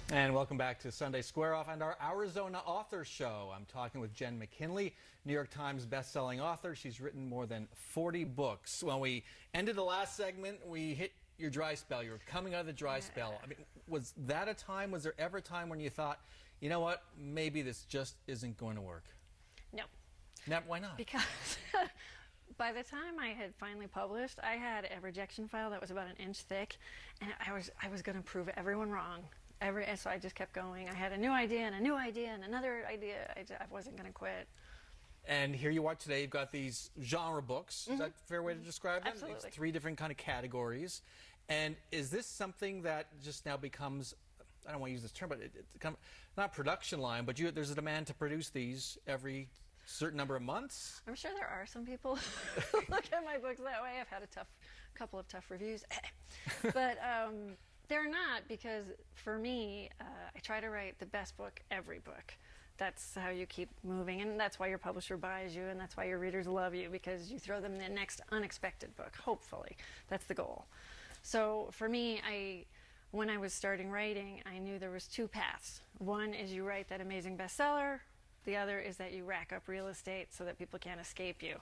And welcome back to Sunday Square Off and our Arizona Author Show. I'm talking with Jenn McKinlay, New York Times best-selling author. She's written more than 40 books. When we ended the last segment, we hit your dry spell. You were coming out of the dry spell. I mean, was that a time, was there ever a time when you thought, you know what, maybe this just isn't going to work? No. Why not? Because by the time I had finally published, I had a rejection file that was about an inch thick, and I was going to prove everyone wrong. So I just kept going. I had a new idea and a new idea and another idea. I wasn't going to quit. And here you are today. You've got these genre books. Is that a fair way to describe them? Absolutely. These three different kind of categories. And is this something that just now becomes, I don't want to use this term, but it's not production line, but there's a demand to produce these every certain number of months? I'm sure there are some people who look at my books that way. I've had a couple of tough reviews. But they're not, because for me, I try to write the best book every book. That's how you keep moving, and that's why your publisher buys you, and that's why your readers love you, because you throw them the next unexpected book, hopefully. That's the goal. So for me, when I was starting writing, I knew there was two paths. One is you write that amazing bestseller. The other is that you rack up real estate so that people can't escape you.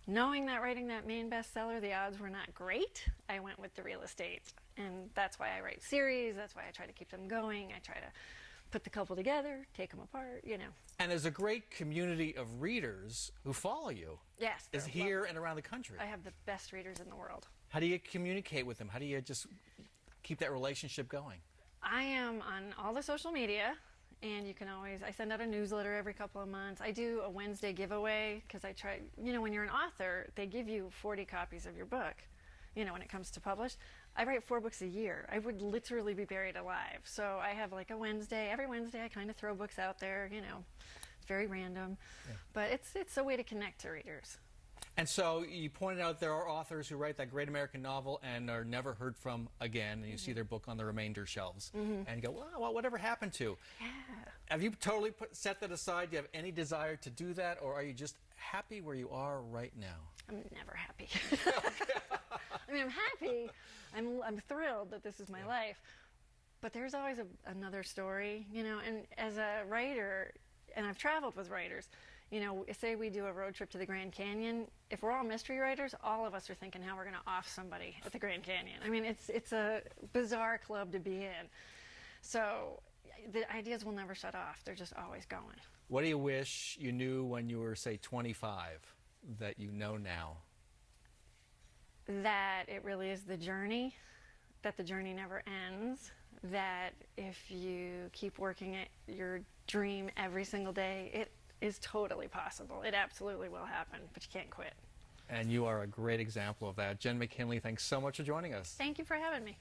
Knowing that writing that main bestseller, the odds were not great, I went with the real estate. And that's why I write series, that's why I try to keep them going. I try to put the couple together, take them apart, you know. And there's a great community of readers who follow you. Yes. Is here and around the country. I have the best readers in the world. How do you communicate with them? How do you just keep that relationship going? I am on all the social media. And you can always, I send out a newsletter every couple of months. I do a Wednesday giveaway because I try, you know, when you're an author, they give you 40 copies of your book, you know, when it comes to publish. I write 4 books a year. I would literally be buried alive. So I have like a Wednesday. Every Wednesday I kind of throw books out there, you know. It's very random. Yeah. But it's a way to connect to readers. And so you pointed out there are authors who write that great American novel and are never heard from again, and you see their book on the remainder shelves, and you go, well, whatever happened to? Yeah. Have you totally set that aside? Do you have any desire to do that, or are you just happy where you are right now? I'm never happy. I mean, I'm happy. I'm thrilled that this is my life, but there's always another story, you know, and as a writer, and I've traveled with writers, you know, say we do a road trip to the Grand Canyon. If we're all mystery writers, all of us are thinking how we're going to off somebody at the Grand Canyon. I mean, it's a bizarre club to be in. So the ideas will never shut off. They're just always going. What do you wish you knew when you were, say, 25 that you know now? That it really is the journey, that the journey never ends, that if you keep working at your dream every single day, it is totally possible. It absolutely will happen, but you can't quit. And you are a great example of that. Jenn McKinlay, thanks so much for joining us. Thank you for having me.